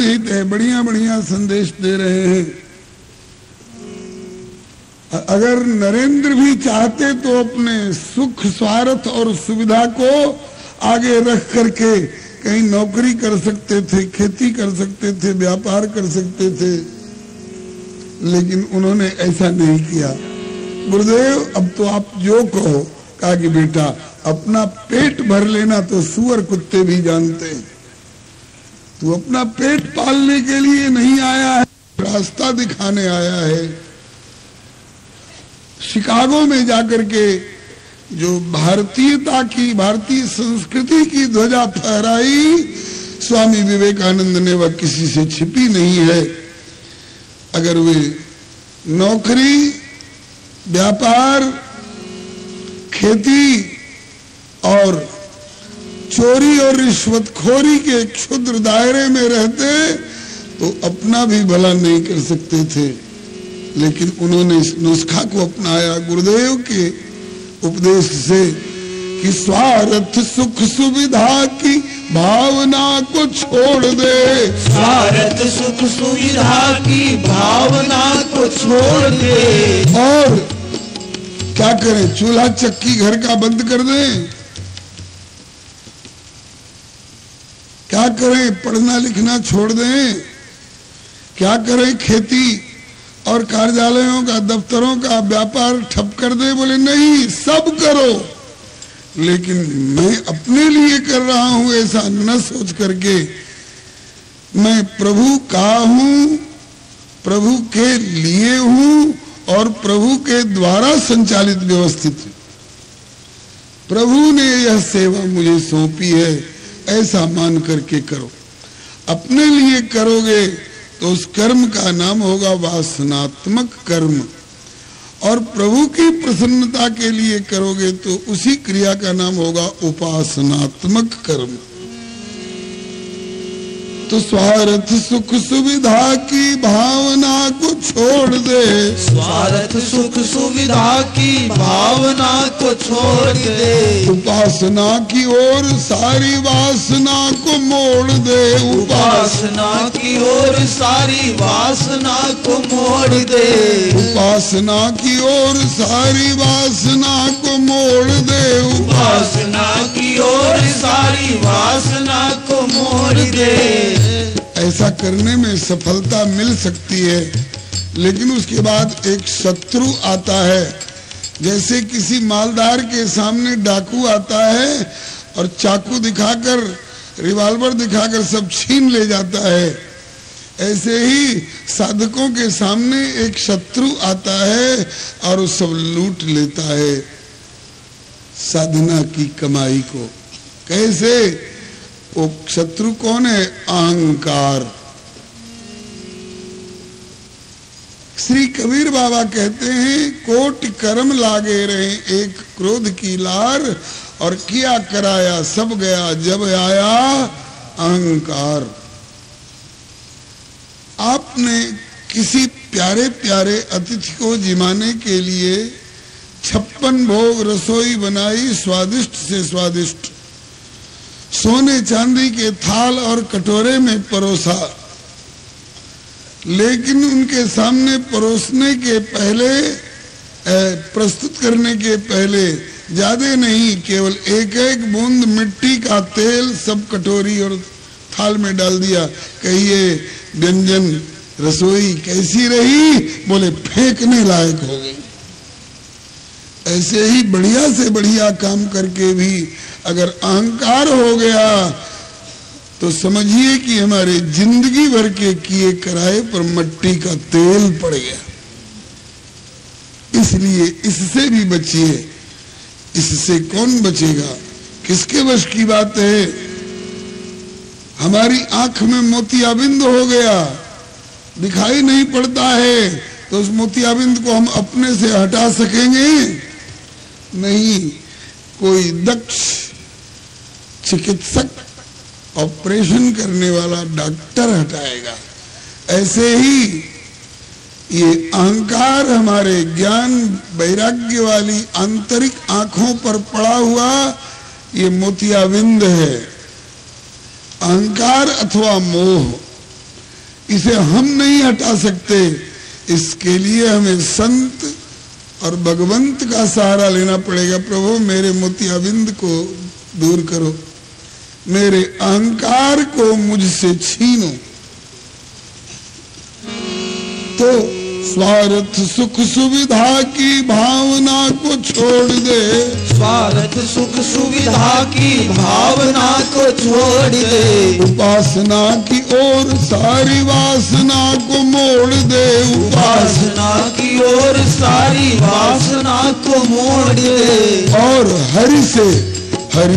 हित है, बढ़िया बढ़िया संदेश दे रहे हैं। अगर नरेंद्र भी चाहते तो अपने सुख स्वार्थ और सुविधा को आगे रख करके कहीं नौकरी कर सकते थे, खेती कर सकते थे, व्यापार कर सकते थे, लेकिन उन्होंने ऐसा नहीं किया। गुरुदेव अब तो आप जो कहो, कहा कि बेटा अपना पेट भर लेना तो सूअर कुत्ते भी जानते हैं, तू अपना पेट पालने के लिए नहीं आया है, रास्ता दिखाने आया है। शिकागो में जाकर के जो भारतीयता की, भारतीय संस्कृति की ध्वजा फहराई स्वामी विवेकानंद ने, वह किसी से छिपी नहीं है। अगर वे नौकरी, व्यापार, खेती और चोरी और रिश्वतखोरी के क्षुद्र दायरे में रहते तो अपना भी भला नहीं कर सकते थे, लेकिन उन्होंने इस नुस्खा को अपनाया गुरुदेव के उपदेश से कि स्वार्थ सुख सुविधा की भावना को छोड़ दे, स्वार्थ सुख सुविधा की भावना को छोड़ दे। और क्या करें, चूल्हा चक्की घर का बंद कर दें, क्या करें, पढ़ना लिखना छोड़ दें, क्या करें, खेती और कार्यालयों का, दफ्तरों का व्यापार ठप कर दे। बोले नहीं, सब करो, लेकिन मैं अपने लिए कर रहा हूं ऐसा न सोच करके, मैं प्रभु का हूं, प्रभु के लिए हूं और प्रभु के द्वारा संचालित व्यवस्थित, प्रभु ने यह सेवा मुझे सौंपी है, ऐसा मान करके करो। अपने लिए करोगे तो उस कर्म का नाम होगा वासनात्मक कर्म, और प्रभु की प्रसन्नता के लिए करोगे तो उसी क्रिया का नाम होगा उपासनात्मक कर्म। तो स्वार्थ सुख सुविधा की भावना को छोड़ दे, स्वार्थ सुख सुविधा की भावना को छोड़ दे, उपासना की ओर सारी वासना को मोड़ दे, उपासना की ओर सारी वासना को मोड़ दे, उपासना की ओर सारी वासना को मोड़ दे, उपासना की ओर सारी वासना को मोड़ दे। ऐसा करने में सफलता मिल सकती है, लेकिन उसके बाद एक शत्रु आता है। जैसे किसी मालदार के सामने डाकू आता है और चाकू दिखाकर, रिवॉल्वर दिखाकर सब छीन ले जाता है, ऐसे ही साधकों के सामने एक शत्रु आता है और वो सब लूट लेता है साधना की कमाई को। कैसे? वो शत्रु कौन है? अहंकार। श्री कबीर बाबा कहते हैं, कोटि कर्म लागे रहे एक क्रोध की लार, और किया कराया सब गया जब आया अहंकार। आपने किसी प्यारे प्यारे अतिथि को जिमाने के लिए 56 भोग रसोई बनाई, स्वादिष्ट से स्वादिष्ट, सोने चांदी के थाल और कटोरे में परोसा, लेकिन उनके सामने परोसने के पहले, प्रस्तुत करने के पहले ज्यादा नहीं, केवल एक एक बूंद मिट्टी का तेल सब कटोरी और थाल में डाल दिया। कहिए व्यंजन, रसोई कैसी रही? बोले फेंकने लायक हो गई। ऐसे ही बढ़िया से बढ़िया काम करके भी अगर अहंकार हो गया तो समझिए कि हमारे जिंदगी भर के किए कराए पर मट्टी का तेल पड़ गया। इसलिए इससे भी बचिए। इससे कौन बचेगा? किसके वश की बात है? हमारी आंख में मोतियाबिंद हो गया, दिखाई नहीं पड़ता है, तो उस मोतियाबिंद को हम अपने से हटा सकेंगे? नहीं, कोई दक्ष चिकित्सक, ऑपरेशन करने वाला डॉक्टर हटाएगा। ऐसे ही ये अहंकार हमारे ज्ञान वैराग्य वाली आंतरिक आंखों पर पड़ा हुआ ये मोतियाबिंद है। अहंकार अथवा मोह, इसे हम नहीं हटा सकते। इसके लिए हमें संत और भगवंत का सहारा लेना पड़ेगा। प्रभु मेरे मोतियाबिंद को दूर करो, मेरे अहंकार को मुझसे छीनो। तो स्वार्थ सुख सुविधा की भावना को छोड़ दे, स्वार्थ सुख सुविधा की भावना को छोड़ दे, उपासना की ओर सारी वासना को मोड़ दे, उपासना की ओर सारी वासना को मोड़ दे, और हरि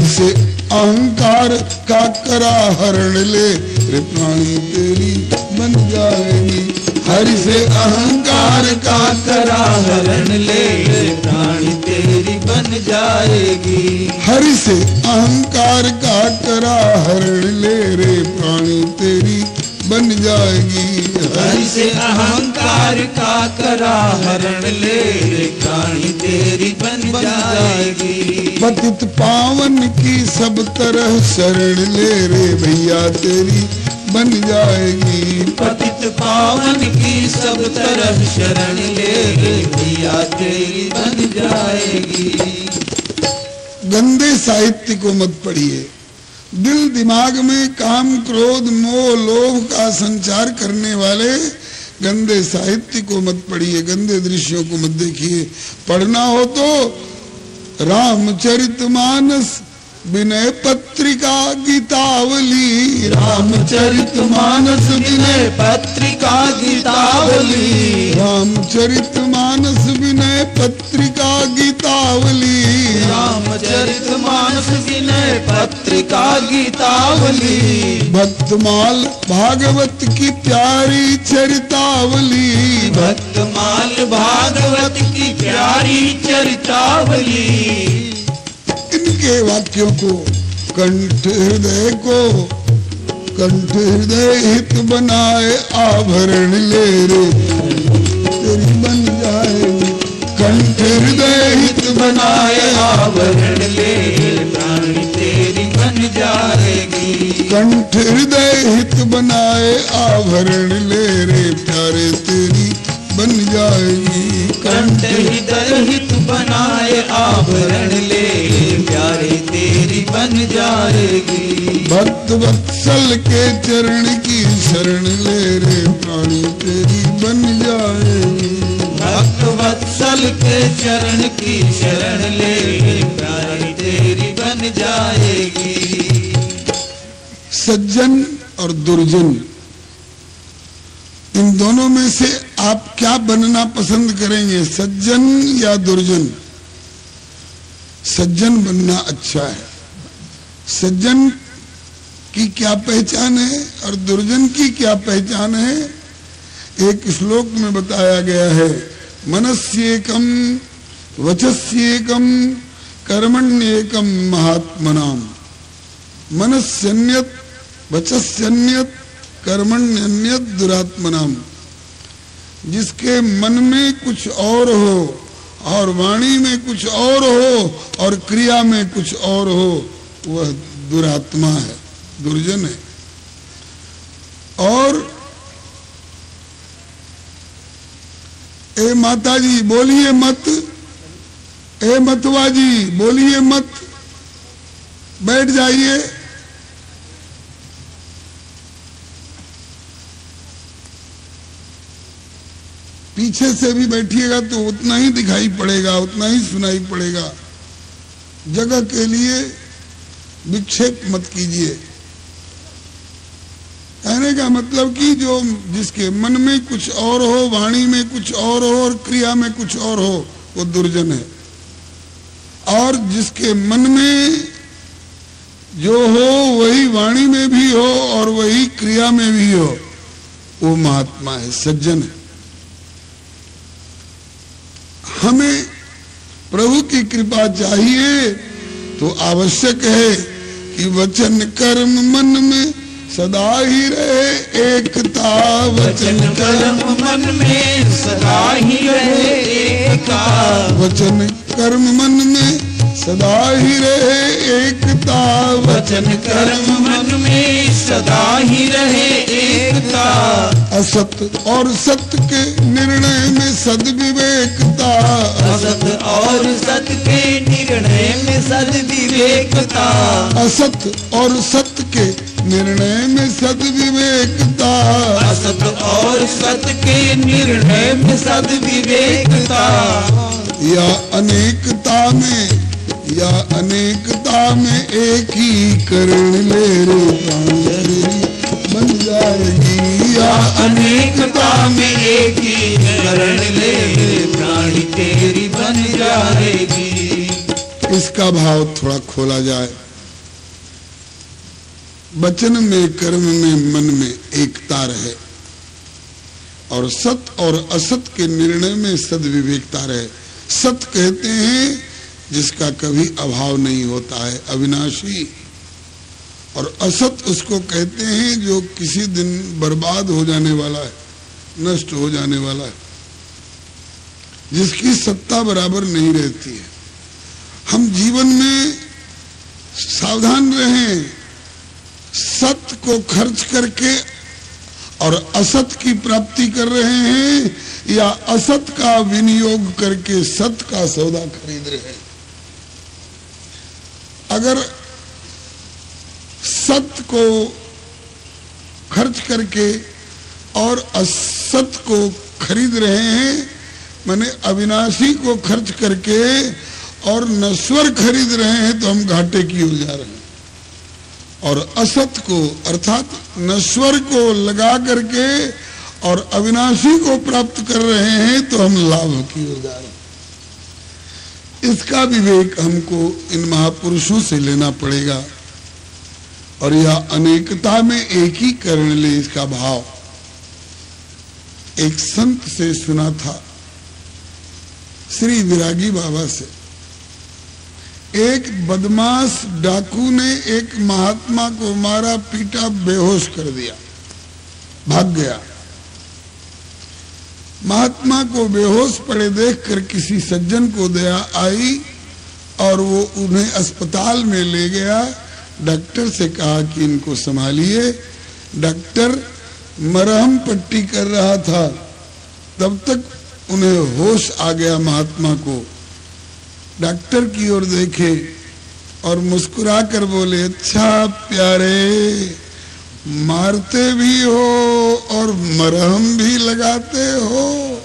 से अहंकार का करा हरण ले, रे प्राणी तेरी बन जाएगी। हरि से अहंकार का करा हरण ले, प्राणी तेरी बन जाएगी। हरि से अहंकार का करा हरण ले, रे प्राणी तेरी बन जाएगी। हरि से अहंकार का करा हरण ले, प्राणी तेरी बन जाएगी। पतित पावन की सब तरह शरण ले, रे भैया तेरी बन जाएगी। पतित पावन की सब तरह शरण ले, भैया तेरी बन जाएगी। गंदे साहित्य को मत पढ़िए। दिल दिमाग में काम क्रोध मोह लोभ का संचार करने वाले गंदे साहित्य को मत पढ़िए, गंदे दृश्यों को मत देखिए। पढ़ना हो तो रामचरितमानस विनय पत्रिका गीतावली, रामचरितमानस विनय पत्रिका गीतावली, रामचरितमानस विनय पत्रिका गीतावली, रामचरितमानस विनय पत्रिका गीतावली, भक्तमाल भागवत की प्यारी चरितावली, भक्तमाल भागवत की प्यारी चरितावली। इनके वाक्यों को कंठ हृदय हित बनाए आभरण ले, रे तेरी बन जाएगी। कंठ हृदय हित बनाए आभरण ले, प्राणी तेरी बन जाएगी। कंठ हृदय हित बनाए आभरण ले, रे प्यारे तेरी बन जाएगी। कंठ हृदय हित बनाए आभरण ले, प्यारे तेरी बन जाएगी। भक्त वत्सल के चरण की शरण ले, रे प्राणी तेरी बन जाएगी। भक्त वत्सल के चरण की शरण ले, प्यारी तेरी बन जाएगी। सज्जन और दुर्जन, इन दोनों में से आप क्या बनना पसंद करेंगे, सज्जन या दुर्जन? सज्जन बनना अच्छा है। सज्जन की क्या पहचान है और दुर्जन की क्या पहचान है? एक श्लोक में बताया गया है, मनस्येकम वचस्येकम कर्मण्येकम महात्मनाम। मनस्यन्यत वचस्यन्यत कर्मण्यन्यत दुरात्मनाम। जिसके मन में कुछ और हो और वाणी में कुछ और हो और क्रिया में कुछ और हो, वह दुरात्मा है, दुर्जन है। और ए माता जी बोलिए मत, ए मतवा जी बोलिए मत, बैठ जाइए। पीछे से भी बैठिएगा तो उतना ही दिखाई पड़ेगा, उतना ही सुनाई पड़ेगा। जगह के लिए विक्षेप मत कीजिए। कहने का मतलब कि जो जिसके मन में कुछ और हो, वाणी में कुछ और हो और क्रिया में कुछ और हो, वो दुर्जन है। और जिसके मन में जो हो वही वाणी में भी हो और वही क्रिया में भी हो, वो महात्मा है, सज्जन है। हमें प्रभु की कृपा चाहिए तो आवश्यक है कि वचन कर्म मन में सदा ही रहे एकता। वचन कर्म मन में सदा ही रहे एकता। वचन कर्म मन में सदा ही रहे एकता। वचन कर्म मन में सदा ही रहे एकता। असत और सत्य के निर्णय में सद्विवेकता, असत और सत्य के निर्णय में सद्विवेकता, असत और सत्य के निर्णय में सद्विवेकता, असत और सत्य के निर्णय में सद्विवेकता, या अनेकता में एक ही करण ले रे प्राणी बन जाएगी, या अनेकता में एक ही करण ले प्राणी तेरी बन जाएगी। इसका भाव थोड़ा खोला जाए। वचन में, कर्म में, मन में एकता रहे और सत और असत के निर्णय में सद्विवेकता रहे। सत कहते हैं जिसका कभी अभाव नहीं होता है, अविनाशी, और असत उसको कहते हैं जो किसी दिन बर्बाद हो जाने वाला है, नष्ट हो जाने वाला है, जिसकी सत्ता बराबर नहीं रहती है। हम जीवन में सावधान रहें, सत्य को खर्च करके और असत की प्राप्ति कर रहे हैं या असत का विनियोग करके सत्य का सौदा खरीद रहे हैं। अगर सत्य को खर्च करके और असत को खरीद रहे हैं, माने अविनाशी को खर्च करके और नश्वर खरीद रहे हैं, तो हम घाटे की ओर जा रहे हैं। और असत को अर्थात नश्वर को लगा करके और अविनाशी को प्राप्त कर रहे हैं, तो हम लाभ की ओर जा रहे हैं। इसका विवेक हमको इन महापुरुषों से लेना पड़ेगा। और यह अनेकता में एक ही करण ले, इसका भाव एक संत से सुना था, श्री विरागी बाबा से। एक बदमाश डाकू ने एक महात्मा को मारा, पीटा, बेहोश कर दिया, भाग गया। महात्मा को बेहोश पड़े देखकर किसी सज्जन को दया आई और वो उन्हें अस्पताल में ले गया। डॉक्टर से कहा कि इनको संभालिए। डॉक्टर मरहम पट्टी कर रहा था, तब तक उन्हें होश आ गया महात्मा को। डॉक्टर की ओर देखे और मुस्कुरा कर बोले, अच्छा प्यारे, मारते भी हो और मरहम भी लगाते हो।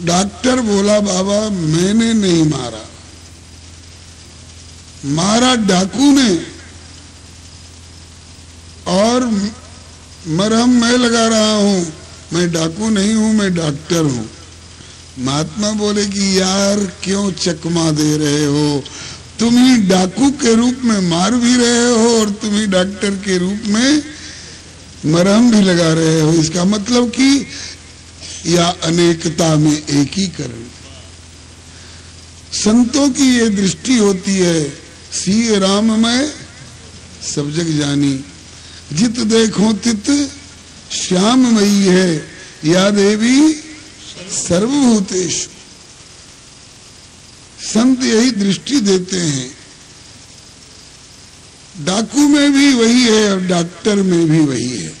डॉक्टर बोला, बाबा मैंने नहीं मारा, मारा डाकू ने, और मरहम मैं लगा रहा हूं। मैं डाकू नहीं हूं, मैं डॉक्टर हूं। महात्मा बोले कि यार क्यों चकमा दे रहे हो, तुम ही डाकू के रूप में मार भी रहे हो और तुम ही डॉक्टर के रूप में मरहम भी लगा रहे हो। इसका मतलब कि या अनेकता में एकीकरण। संतों की ये दृष्टि होती है, सीए राम में सब जग जानी, जित देखो तित श्याममयी है, या देवी सर्वभूतेषु। संत यही दृष्टि देते हैं। डाकू में भी वही है और डॉक्टर में भी वही है,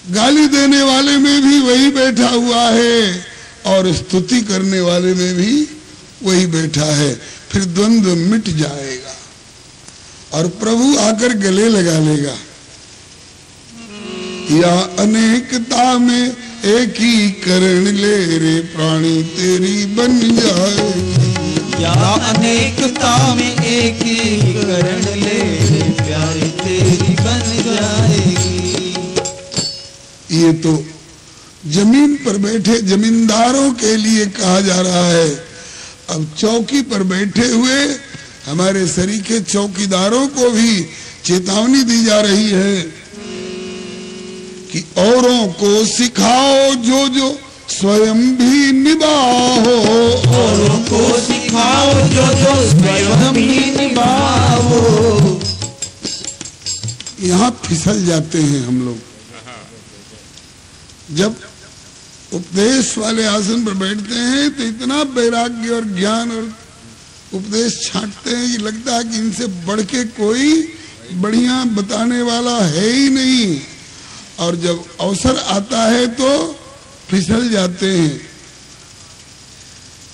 गाली देने वाले में भी वही बैठा हुआ है और स्तुति करने वाले में भी वही बैठा है। फिर द्वंद्व मिट जाएगा और प्रभु आकर गले लगा लेगा। या अनेकता में एक ही करण ले रे प्राणी तेरी बन जाएगी। या अनेकता में एक ही करण ले रे प्यारी तेरी बन जाएगी। ये तो जमीन पर बैठे जमींदारों के लिए कहा जा रहा है। अब चौकी पर बैठे हुए हमारे सरीखे चौकीदारों को भी चेतावनी दी जा रही है कि औरों को सिखाओ जो जो स्वयं भी निभाओ। औरों को सिखाओ जो जो स्वयं भी निभाओ। यहाँ फिसल जाते हैं हम लोग। जब उपदेश वाले आसन पर बैठते हैं तो इतना वैराग्य और ज्ञान और उपदेश छांटते हैं कि लगता है कि इनसे बढ़ के कोई बढ़िया बताने वाला है ही नहीं, और जब अवसर आता है तो फिसल जाते हैं।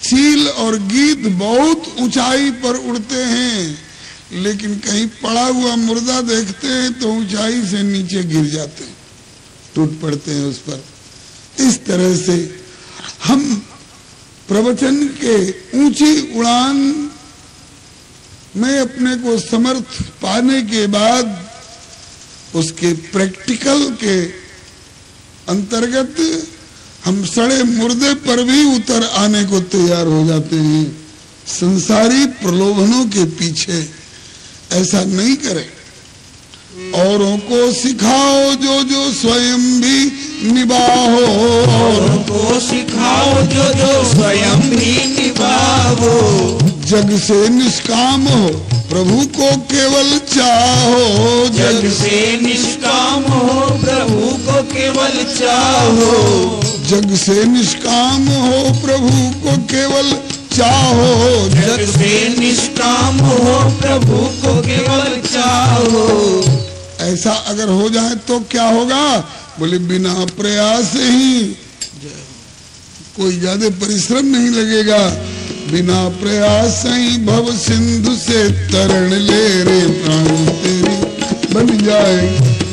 चील और गीत बहुत ऊंचाई पर उड़ते हैं, लेकिन कहीं पड़ा हुआ मुर्दा देखते हैं तो ऊंचाई से नीचे गिर जाते हैं, टूट पड़ते हैं उस पर। इस तरह से हम प्रवचन के ऊंची उड़ान में अपने को समर्थ पाने के बाद उसके प्रैक्टिकल के अंतर्गत हम सड़े मुर्दे पर भी उतर आने को तैयार हो जाते हैं। संसारी प्रलोभनों के पीछे ऐसा नहीं करें। औरों को सिखाओ जो जो स्वयं भी निभाओ, औरों को सिखाओ जो जो स्वयं भी निभाओ। जग से निष्काम हो प्रभु को केवल चाहो, जग से निष्काम हो प्रभु को केवल चाहो। जग से निष्काम हो प्रभु को केवल चाहो, जग से निष्काम हो प्रभु को केवल चाहो। ऐसा अगर हो जाए तो क्या होगा? बोले बिना प्रयास ही, कोई ज्यादा परिश्रम नहीं लगेगा। बिना प्रयास ही भव सिंधु से तरण ले रे प्राण तेरी बन जाए।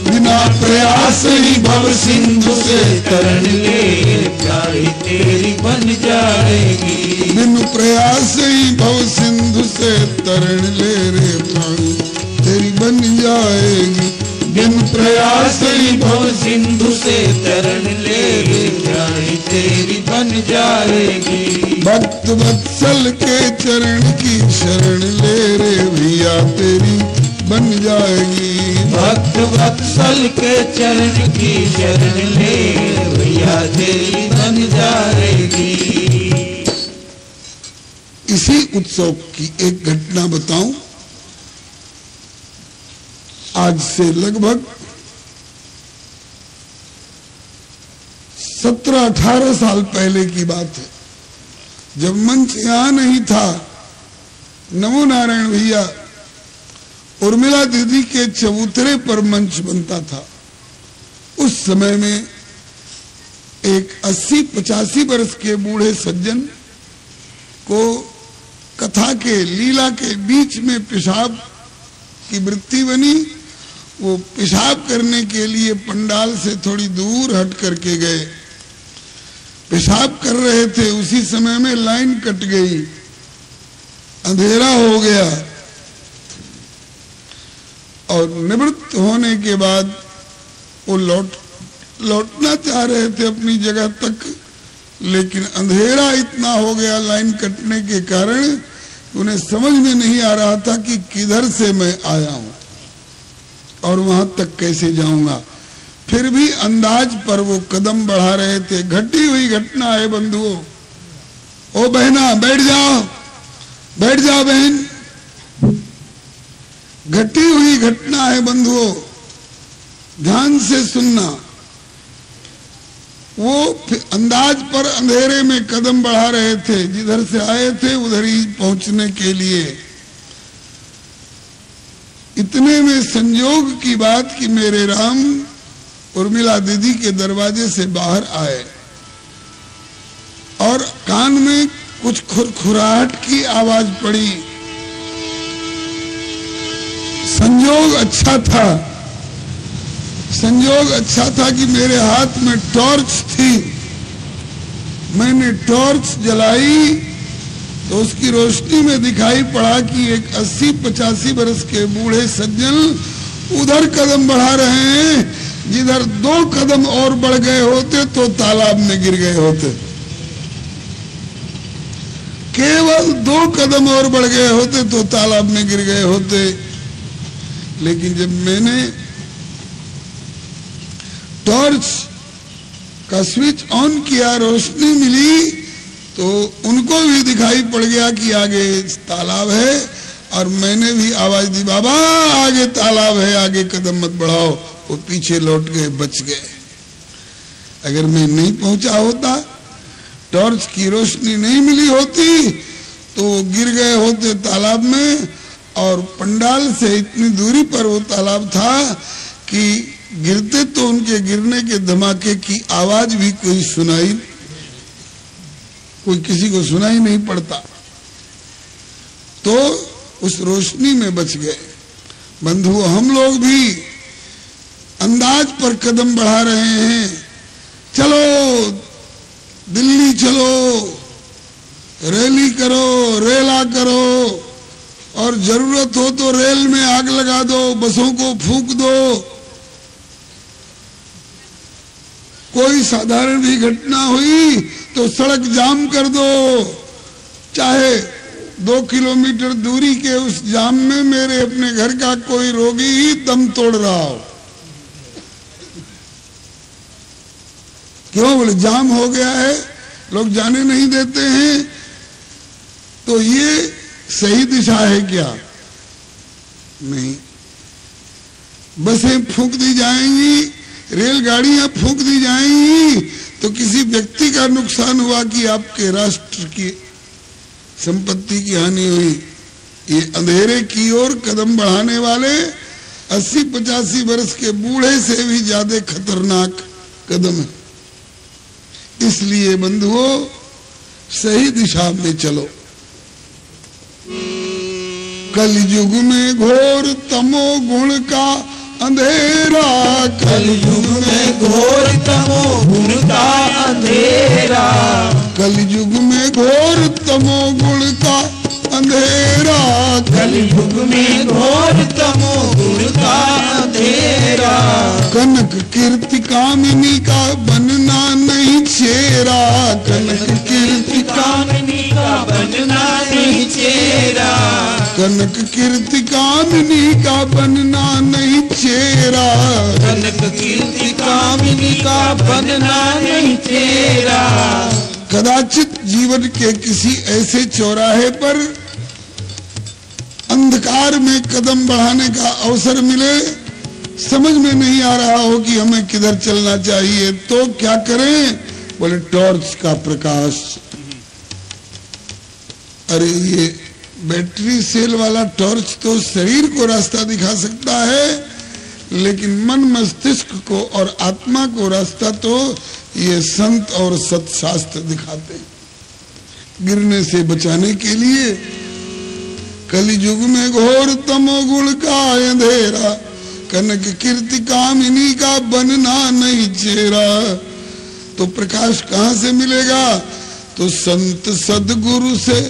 बिना प्रयास ही भव सिंधु से तरण ले प्यारी तेरी बन जाएगी। बिन प्रयास ही भव सिंधु से तरण ले रे प्राण तेरी बन जाएगी। बिन प्रयास ही भव सिंधु से तरण ले प्यारी तेरी बन जाएगी। भक्त वत्सल के चरण की शरण ले रे भैया तेरी बन जाएगी। भक्त वत्सल के चरण की शरण ले भैया तेरी बन जाएगी। इसी उत्सव की एक घटना बताऊं। आज से लगभग 17-18 साल पहले की बात है, जब मंच यहां नहीं था। नमो नारायण भैया उर्मिला दीदी के चबूतरे पर मंच बनता था। उस समय में एक 80-85 वर्ष के बूढ़े सज्जन को कथा के लीला के बीच में पेशाब की वृत्ति बनी। वो पेशाब करने के लिए पंडाल से थोड़ी दूर हट करके गए। पेशाब कर रहे थे, उसी समय में लाइन कट गई, अंधेरा हो गया और निवृत्त होने के बाद वो लौटना चाह रहे थे अपनी जगह तक, लेकिन अंधेरा इतना हो गया लाइन कटने के कारण उन्हें समझ में नहीं आ रहा था कि किधर से मैं आया हूं और वहां तक कैसे जाऊंगा। फिर भी अंदाज पर वो कदम बढ़ा रहे थे। घटी हुई घटना है बंधुओं। ओ बहना बैठ जाओ, बैठ जाओ बहन। घटी हुई घटना है बंधुओं, ध्यान से सुनना। वो अंदाज पर अंधेरे में कदम बढ़ा रहे थे, जिधर से आए थे उधर ही पहुंचने के लिए। इतने में संयोग की बात कि मेरे राम उर्मिला दीदी के दरवाजे से बाहर आए और कान में कुछ खुरखुराहट की आवाज पड़ी। संयोग अच्छा था, संयोग अच्छा था कि मेरे हाथ में टॉर्च थी। मैंने टॉर्च जलाई तो उसकी रोशनी में दिखाई पड़ा कि एक 80-85 वर्ष के बूढ़े सज्जन उधर कदम बढ़ा रहे हैं, जिधर 2 कदम और बढ़ गए होते तो तालाब में गिर गए होते। केवल 2 कदम और बढ़ गए होते तो तालाब में गिर गए होते। लेकिन जब मैंने टॉर्च का स्विच ऑन किया, रोशनी मिली, तो उनको भी दिखाई पड़ गया कि आगे तालाब है। और मैंने भी आवाज दी, बाबा आगे तालाब है, आगे कदम मत बढ़ाओ। वो पीछे लौट गए, बच गए। अगर मैं नहीं पहुंचा होता, टॉर्च की रोशनी नहीं मिली होती, तो वो गिर गए होते तालाब में और पंडाल से इतनी दूरी पर वो तालाब था कि गिरते तो उनके गिरने के धमाके की आवाज भी कोई किसी को सुनाई नहीं पड़ता, तो उस रोशनी में बच गए। बंधुओं, हम लोग भी अंदाज पर कदम बढ़ा रहे हैं। चलो दिल्ली चलो, रैली करो, रेला करो, और जरूरत हो तो रेल में आग लगा दो, बसों को फूंक दो। कोई साधारण भी घटना हुई तो सड़क जाम कर दो, चाहे 2 किलोमीटर दूरी के उस जाम में मेरे अपने घर का कोई रोगी ही दम तोड़ रहा हो। क्यों? बोले जाम हो गया है, लोग जाने नहीं देते हैं। तो ये सही दिशा है क्या? नहीं। बसें फूंक दी जाएंगी, रेलगाड़ियां फूंक दी जाएंगी तो किसी व्यक्ति का नुकसान हुआ कि आपके राष्ट्र की संपत्ति की हानि हुई। ये अंधेरे की ओर कदम बढ़ाने वाले 80-85 वर्ष के बूढ़े से भी ज्यादा खतरनाक कदम है। इसलिए बंधुओं, सही दिशा में चलो। कलयुग में घोर तमो गुण का अंधेरा, कलयुग में घोर तमो गुण का अंधेरा, कलयुग में घोर तमो गुण का अंधेरा, कलयुग में घोर तमो गुण का अंधेरा। कनक कीर्ति कामिनी का बनना नहीं चेहरा, कनक कीर्ति कामिनी का बनना नहीं चेहरा, कनक कीर्ति कामिनी का बनना नहीं चेहरा, कनक कीर्ति कामिनी का बनना नहीं चेहरा। कदाचित जीवन के किसी ऐसे चौराहे पर अंधकार में कदम बढ़ाने का अवसर मिले, समझ में नहीं आ रहा हो कि हमें किधर चलना चाहिए, तो क्या करें? बोले टॉर्च का प्रकाश। अरे ये बैटरी सेल वाला टॉर्च तो शरीर को रास्ता दिखा सकता है, लेकिन मन मस्तिष्क को और आत्मा को रास्ता तो ये संत और सत्शास्त्र दिखाते हैं। गिरने से बचाने के लिए कलयुग में घोर तमोगुण का अंधेरा, कनक कीर्ति कामिनी का बनना नहीं चेहरा। तो प्रकाश कहाँ से मिलेगा? तो संत सदगुरु से,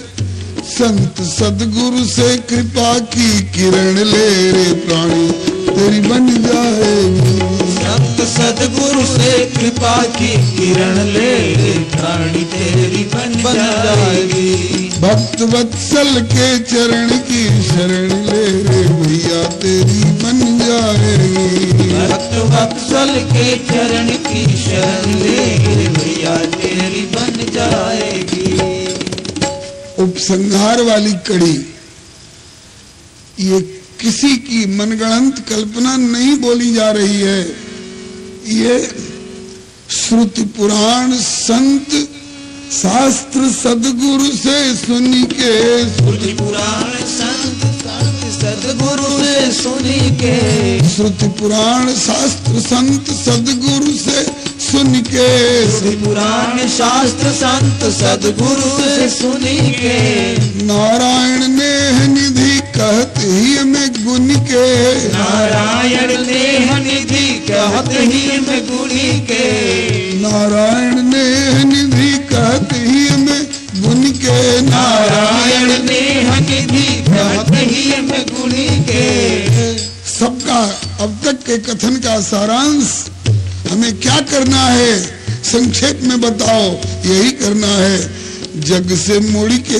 संत सदगुरु से कृपा की किरण ले रे प्राणी तेरी बन जाएगी। संत सदगुरु से कृपा की किरण ले रे प्राणी तेरी बन जाएगी। भक्त वत्सल के चरण की शरण ले रे भैया तेरी बन जाएगी। भक्त वत्सल के चरण की शरण ले रे भैया तेरी बन जाएगी। उपसंहार वाली कड़ी ये किसी की मनगढ़ंत कल्पना नहीं बोली जा रही है, ये श्रुति पुराण संत शास्त्र सदगुरु से सुन के, श्रुति पुराण संत सदगुरु से सुन के, श्रुति पुराण शास्त्र संत सदगुरु से सुन के, श्रुति पुराण शास्त्र संत सदगुरु से सुन के, नारायण नेह निधि कहत ही में गुण के, नारायण नेह निधि कहत ही में गुण के, नारायण नेह निधि कहत ही में गुण के, नारायण नेह निधि कहत ही में गुण के। सबका अब तक के कथन का सारांश हमें क्या करना है, संक्षेप में बताओ। यही करना है, जग से मुड़ के,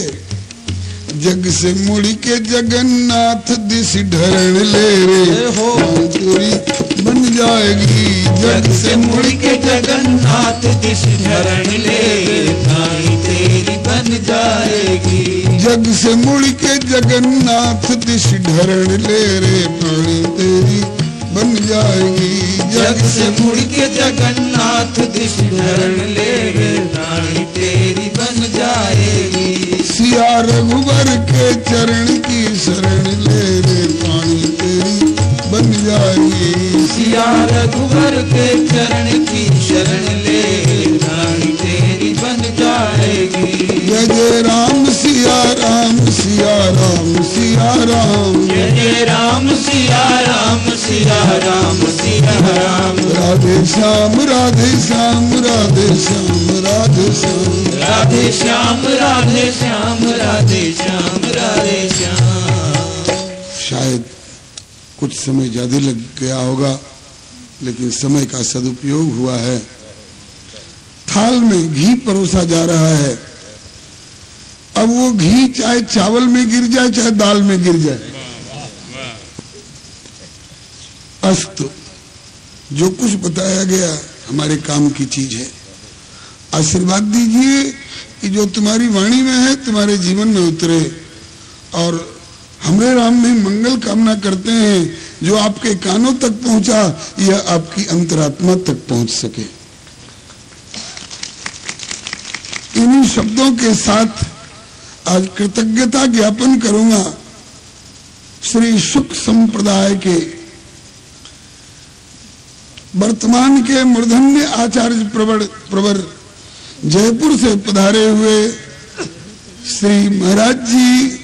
जग से मुड़ के जगन्नाथ दिस ढरण ले रे हो तेरी बन जाएगी। जग से मुड़ के जगन्नाथ दिस ढरण ले रे तेरी बन जाएगी। जग से मुड़ के जगन्नाथ दिस ढरण ले रे प्राणी तेरी बन जाएगी। जग से मुड़ के जगन्नाथ दिस ढरण ले रे प्राणी तेरी बन जाएगी। सिया रघुवर के चरण की शरण ले सिया रघुवर के चरण की शरण ले, रानी तेरी बन जाएगी। जय जय राम सिया राम सिया राम सिया राम, जय जय राम सिया राम सिया राम सिया राम। राधे श्याम राधे श्याम राधे श्याम राधे श्याम, राधे श्याम राधे श्याम राधे श्याम राधे श्याम। शायद कुछ समय ज्यादा लग गया होगा, लेकिन समय का सदुपयोग हुआ है। थाल में घी परोसा जा रहा है। अब वो घी चाहे चावल में गिर जाए चाहे दाल में गिर जाए, अस्त जो कुछ बताया गया हमारे काम की चीज है। आशीर्वाद दीजिए कि जो तुम्हारी वाणी में है तुम्हारे जीवन में उतरे, और हमरे राम में मंगल कामना करते हैं जो आपके कानों तक पहुंचा यह आपकी अंतरात्मा तक पहुंच सके। इन्हीं शब्दों के साथ आज कृतज्ञता ज्ञापन करूंगा श्री शुक संप्रदाय के वर्तमान के मूर्धन्य आचार्य प्रवर जयपुर से पधारे हुए श्री महाराज जी,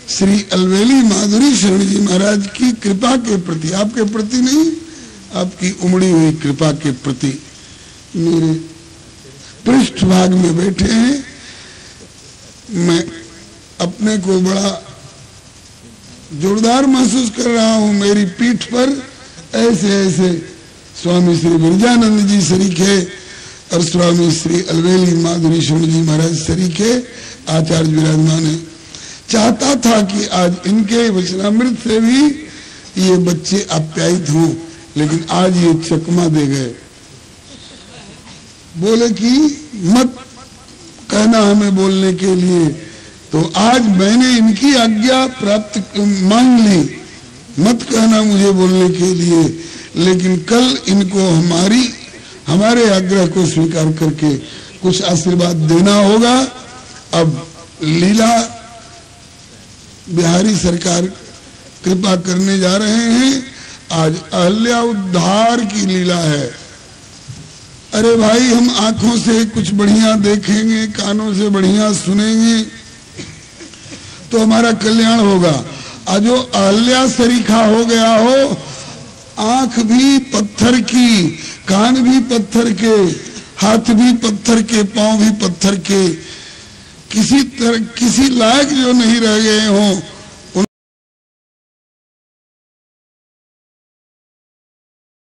श्री अलवेली माधुरी शरण जी महाराज की कृपा के प्रति, आपके प्रति नहीं, आपकी उमड़ी हुई कृपा के प्रति मेरे पृष्ठ भाग में बैठे हैं। मैं अपने को बड़ा जोरदार महसूस कर रहा हूं। मेरी पीठ पर ऐसे ऐसे स्वामी श्री विरजानंद जी सरीखे और स्वामी श्री अलवेली माधुरी शरण जी महाराज सरीखे आचार्य विराजमान है। चाहता था कि आज इनके वचनामृत से भी ये बच्चे आप्यायित हों, लेकिन आज ये चकमा दे गए। बोले कि मत कहना हमें बोलने के लिए, तो आज मैंने इनकी आज्ञा प्राप्त मांग ली, मत कहना मुझे बोलने के लिए, लेकिन कल इनको हमारे आग्रह को स्वीकार करके कुछ आशीर्वाद देना होगा। अब लीला बिहारी सरकार कृपा करने जा रहे हैं। आज अहल्या उद्धार की लीला है। अरे भाई, हम आंखों से कुछ बढ़िया देखेंगे, कानों से बढ़िया सुनेंगे तो हमारा कल्याण होगा। आज जो अहल्या सरीखा हो गया हो, आंख भी पत्थर की, कान भी पत्थर के, हाथ भी पत्थर के, पांव भी पत्थर के, किसी लायक जो नहीं रह गए हों